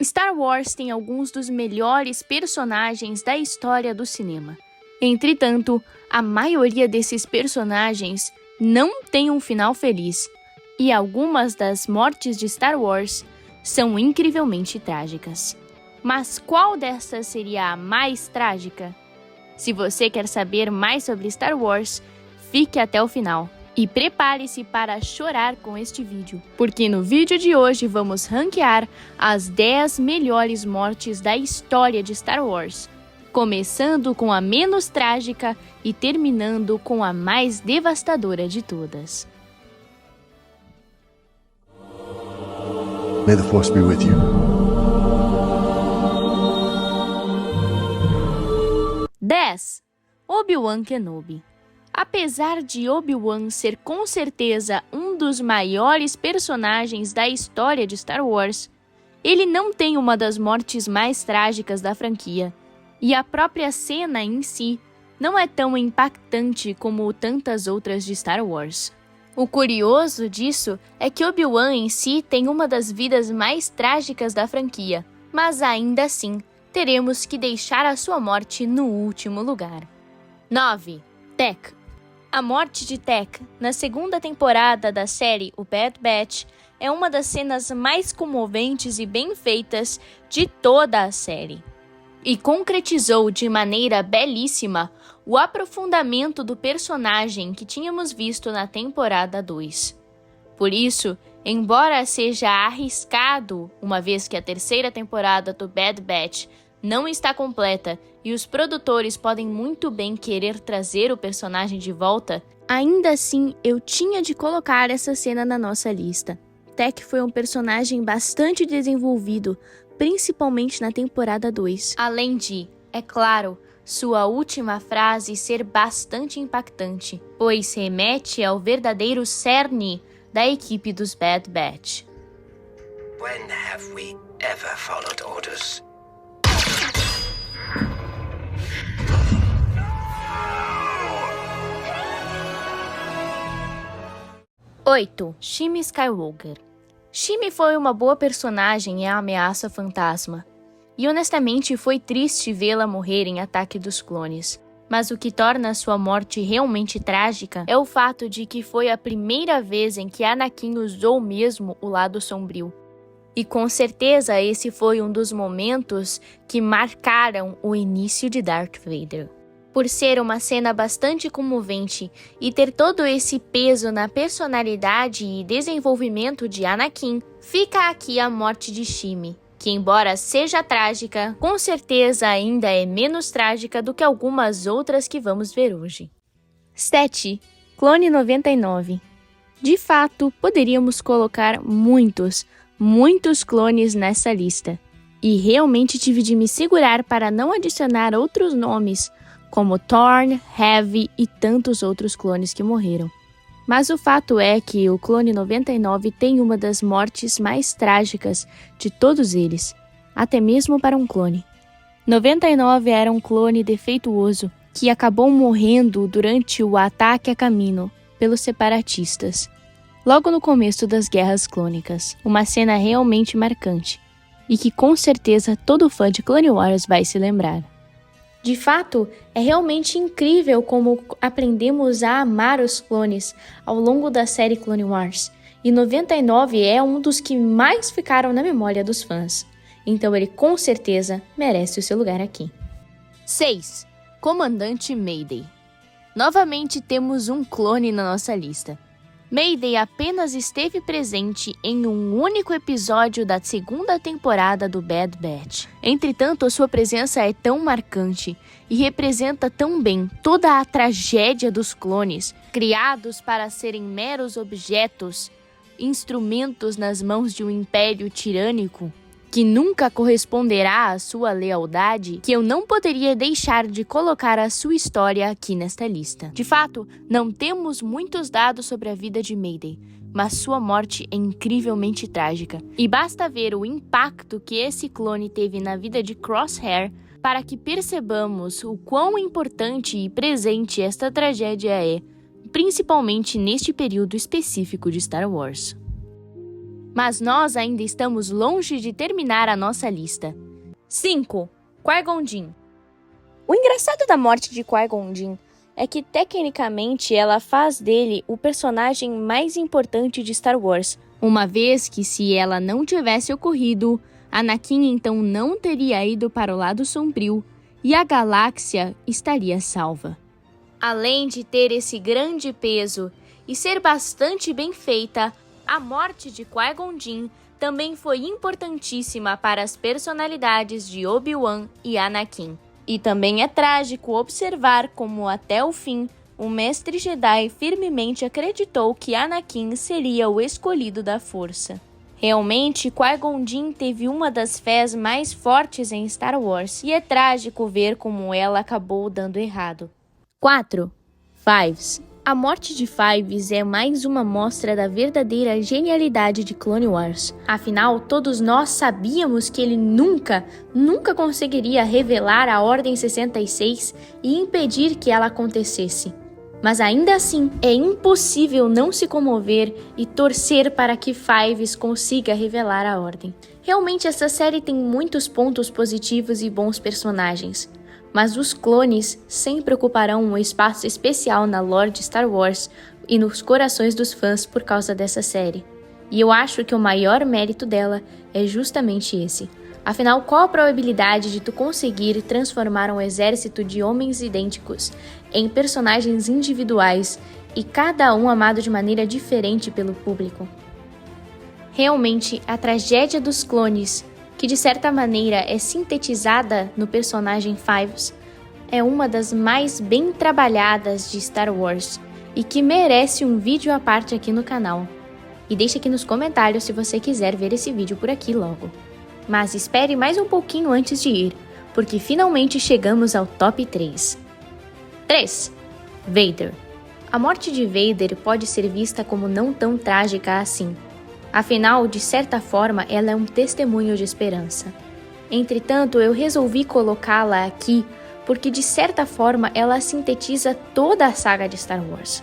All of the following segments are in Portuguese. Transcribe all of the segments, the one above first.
Star Wars tem alguns dos melhores personagens da história do cinema. Entretanto, a maioria desses personagens não tem um final feliz, e algumas das mortes de Star Wars são incrivelmente trágicas. Mas qual dessas seria a mais trágica? Se você quer saber mais sobre Star Wars, fique até o final. E prepare-se para chorar com este vídeo, porque no vídeo de hoje vamos ranquear as 10 melhores mortes da história de Star Wars, começando com a menos trágica e terminando com a mais devastadora de todas. May the Force be with you. 10. Obi-Wan Kenobi. Apesar de Obi-Wan ser com certeza um dos maiores personagens da história de Star Wars, ele não tem uma das mortes mais trágicas da franquia, e a própria cena em si não é tão impactante como tantas outras de Star Wars. O curioso disso é que Obi-Wan em si tem uma das vidas mais trágicas da franquia, mas ainda assim teremos que deixar a sua morte no último lugar. 9. Tech. A morte de Tech, na segunda temporada da série O Bad Batch, é uma das cenas mais comoventes e bem feitas de toda a série. E concretizou de maneira belíssima o aprofundamento do personagem que tínhamos visto na temporada 2. Por isso, embora seja arriscado, uma vez que a terceira temporada do Bad Batch não está completa e os produtores podem muito bem querer trazer o personagem de volta, ainda assim eu tinha de colocar essa cena na nossa lista. Tech foi um personagem bastante desenvolvido, principalmente na temporada 2. Além de, é claro, sua última frase ser bastante impactante, pois remete ao verdadeiro cerne da equipe dos Bad Batch. When have we ever followed orders? 8. Shmi Skywalker. Shmi foi uma boa personagem em A Ameaça Fantasma, e honestamente foi triste vê-la morrer em Ataque dos Clones. Mas o que torna sua morte realmente trágica é o fato de que foi a primeira vez em que Anakin usou mesmo o lado sombrio. E com certeza esse foi um dos momentos que marcaram o início de Darth Vader. Por ser uma cena bastante comovente e ter todo esse peso na personalidade e desenvolvimento de Anakin, fica aqui a morte de Shmi, que embora seja trágica, com certeza ainda é menos trágica do que algumas outras que vamos ver hoje. 7. Clone 99. De fato, poderíamos colocar muitos clones nessa lista, e realmente tive de me segurar para não adicionar outros nomes, como Thorn, Heavy e tantos outros clones que morreram. Mas o fato é que o Clone 99 tem uma das mortes mais trágicas de todos eles, até mesmo para um clone. 99 era um clone defeituoso que acabou morrendo durante o ataque a Kamino pelos separatistas, logo no começo das Guerras Clônicas, uma cena realmente marcante, e que com certeza todo fã de Clone Wars vai se lembrar. De fato, é realmente incrível como aprendemos a amar os clones ao longo da série Clone Wars, e 99 é um dos que mais ficaram na memória dos fãs, então ele com certeza merece o seu lugar aqui. 6. Comandante Mayday. Novamente temos um clone na nossa lista. Mayday apenas esteve presente em um único episódio da segunda temporada do Bad Batch. Entretanto, a sua presença é tão marcante e representa tão bem toda a tragédia dos clones, criados para serem meros objetos, instrumentos nas mãos de um império tirânico, que nunca corresponderá à sua lealdade, que eu não poderia deixar de colocar a sua história aqui nesta lista. De fato, não temos muitos dados sobre a vida de Mayday, mas sua morte é incrivelmente trágica. E basta ver o impacto que esse clone teve na vida de Crosshair para que percebamos o quão importante e presente esta tragédia é, principalmente neste período específico de Star Wars. Mas nós ainda estamos longe de terminar a nossa lista. 5. Qui-Gon Jinn. O engraçado da morte de Qui-Gon Jinn é que, tecnicamente, ela faz dele o personagem mais importante de Star Wars, uma vez que, se ela não tivesse ocorrido, Anakin então não teria ido para o lado sombrio e a galáxia estaria salva. Além de ter esse grande peso e ser bastante bem feita, a morte de Qui-Gon Jinn também foi importantíssima para as personalidades de Obi-Wan e Anakin. E também é trágico observar como, até o fim, o mestre Jedi firmemente acreditou que Anakin seria o escolhido da Força. Realmente, Qui-Gon Jinn teve uma das fés mais fortes em Star Wars, e é trágico ver como ela acabou dando errado. 4. Fives. A morte de Fives é mais uma mostra da verdadeira genialidade de Clone Wars. Afinal, todos nós sabíamos que ele nunca conseguiria revelar a Ordem 66 e impedir que ela acontecesse. Mas ainda assim, é impossível não se comover e torcer para que Fives consiga revelar a Ordem. Realmente, essa série tem muitos pontos positivos e bons personagens. Mas os clones sempre ocuparão um espaço especial na lore de Star Wars e nos corações dos fãs por causa dessa série. E eu acho que o maior mérito dela é justamente esse. Afinal, qual a probabilidade de tu conseguir transformar um exército de homens idênticos em personagens individuais e cada um amado de maneira diferente pelo público? Realmente, a tragédia dos clones, que de certa maneira é sintetizada no personagem Fives, é uma das mais bem trabalhadas de Star Wars e que merece um vídeo à parte aqui no canal. E deixa aqui nos comentários se você quiser ver esse vídeo por aqui logo. Mas espere mais um pouquinho antes de ir, porque finalmente chegamos ao top 3. 3. Vader. A morte de Vader pode ser vista como não tão trágica assim. Afinal, de certa forma, ela é um testemunho de esperança. Entretanto, eu resolvi colocá-la aqui porque, de certa forma, ela sintetiza toda a saga de Star Wars.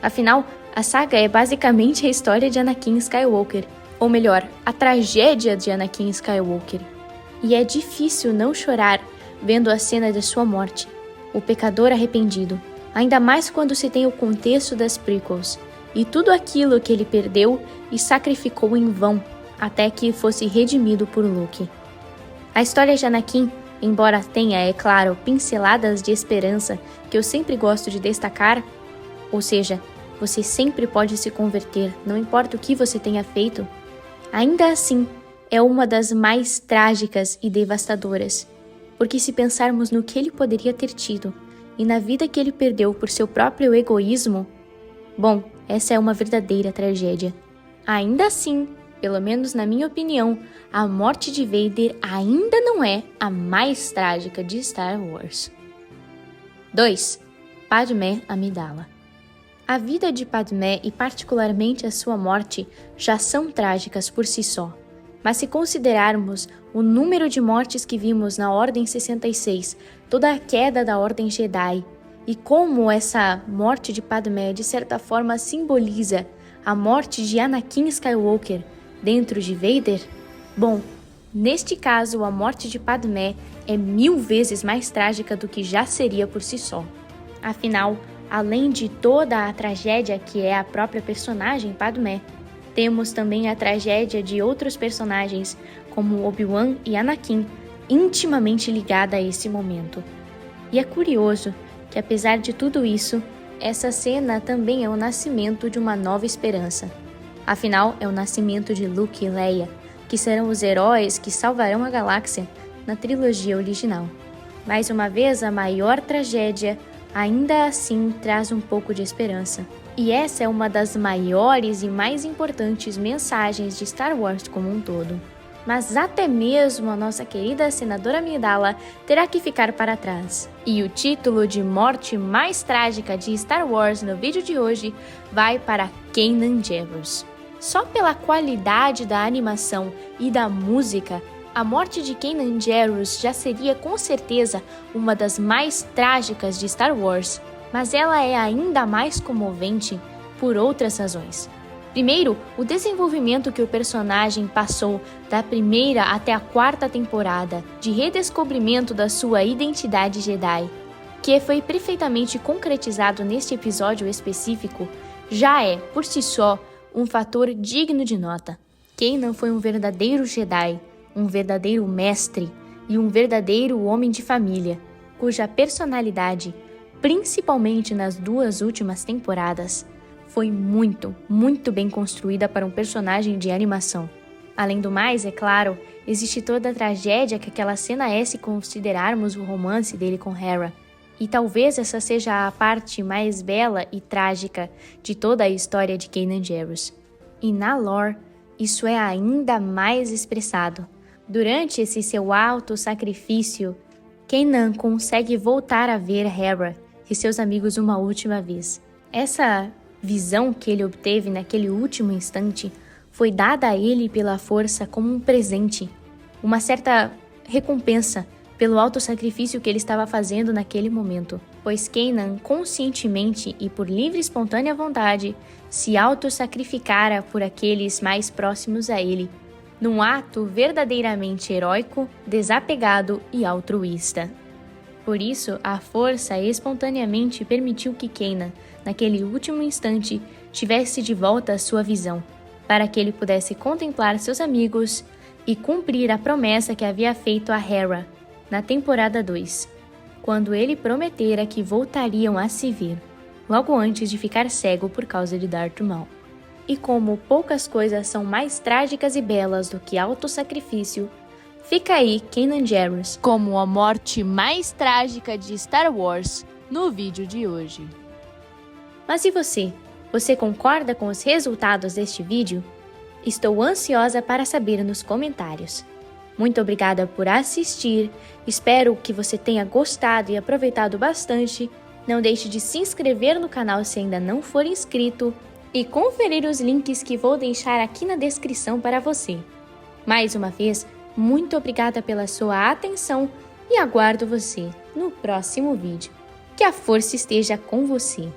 Afinal, a saga é basicamente a história de Anakin Skywalker, ou melhor, a tragédia de Anakin Skywalker. E é difícil não chorar vendo a cena de sua morte, o pecador arrependido, ainda mais quando se tem o contexto das prequels, e tudo aquilo que ele perdeu e sacrificou em vão, até que fosse redimido por Luke. A história de Anakin, embora tenha, é claro, pinceladas de esperança que eu sempre gosto de destacar, ou seja, você sempre pode se converter, não importa o que você tenha feito, ainda assim é uma das mais trágicas e devastadoras, porque se pensarmos no que ele poderia ter tido e na vida que ele perdeu por seu próprio egoísmo, bom, essa é uma verdadeira tragédia. Ainda assim, pelo menos na minha opinião, a morte de Vader ainda não é a mais trágica de Star Wars. 2. Padmé Amidala. A vida de Padmé e particularmente a sua morte já são trágicas por si só. Mas se considerarmos o número de mortes que vimos na Ordem 66, toda a queda da Ordem Jedi, e como essa morte de Padmé de certa forma simboliza a morte de Anakin Skywalker dentro de Vader, bom, neste caso a morte de Padmé é 1000 vezes mais trágica do que já seria por si só. Afinal, além de toda a tragédia que é a própria personagem Padmé, temos também a tragédia de outros personagens como Obi-Wan e Anakin, intimamente ligada a esse momento. E é curioso que, apesar de tudo isso, essa cena também é o nascimento de uma nova esperança. Afinal, é o nascimento de Luke e Leia, que serão os heróis que salvarão a galáxia na trilogia original. Mais uma vez, a maior tragédia ainda assim traz um pouco de esperança. E essa é uma das maiores e mais importantes mensagens de Star Wars como um todo. Mas até mesmo a nossa querida senadora Amidala terá que ficar para trás. E o título de morte mais trágica de Star Wars no vídeo de hoje vai para Kanan Jarrus. Só pela qualidade da animação e da música, a morte de Kanan Jarrus já seria com certeza uma das mais trágicas de Star Wars, mas ela é ainda mais comovente por outras razões. Primeiro, o desenvolvimento que o personagem passou da primeira até a 4ª temporada, de redescobrimento da sua identidade Jedi, que foi perfeitamente concretizado neste episódio específico, já é, por si só, um fator digno de nota. Kanan foi um verdadeiro Jedi, um verdadeiro mestre e um verdadeiro homem de família, cuja personalidade, principalmente nas 2 últimas temporadas, foi muito, muito bem construída para um personagem de animação. Além do mais, é claro, existe toda a tragédia que aquela cena é se considerarmos o romance dele com Hera. E talvez essa seja a parte mais bela e trágica de toda a história de Kanan Jarrus. E na lore, isso é ainda mais expressado. Durante esse seu alto sacrifício, Kanan consegue voltar a ver Hera e seus amigos uma última vez. Essa visão que ele obteve naquele último instante foi dada a ele pela força como um presente, uma certa recompensa pelo alto sacrifício que ele estava fazendo naquele momento, pois Kanan conscientemente e por livre e espontânea vontade se auto-sacrificara por aqueles mais próximos a ele, num ato verdadeiramente heróico, desapegado e altruísta. Por isso, a força espontaneamente permitiu que Kanan, naquele último instante, tivesse de volta a sua visão, para que ele pudesse contemplar seus amigos e cumprir a promessa que havia feito a Hera na temporada 2, quando ele prometera que voltariam a se ver, logo antes de ficar cego por causa de Darth Maul. E como poucas coisas são mais trágicas e belas do que auto-sacrifício, fica aí Kanan Jarrus como a morte mais trágica de Star Wars no vídeo de hoje. Mas e você? Você concorda com os resultados deste vídeo? Estou ansiosa para saber nos comentários. Muito obrigada por assistir, espero que você tenha gostado e aproveitado bastante. Não deixe de se inscrever no canal se ainda não for inscrito e conferir os links que vou deixar aqui na descrição para você. Mais uma vez, muito obrigada pela sua atenção e aguardo você no próximo vídeo. Que a força esteja com você!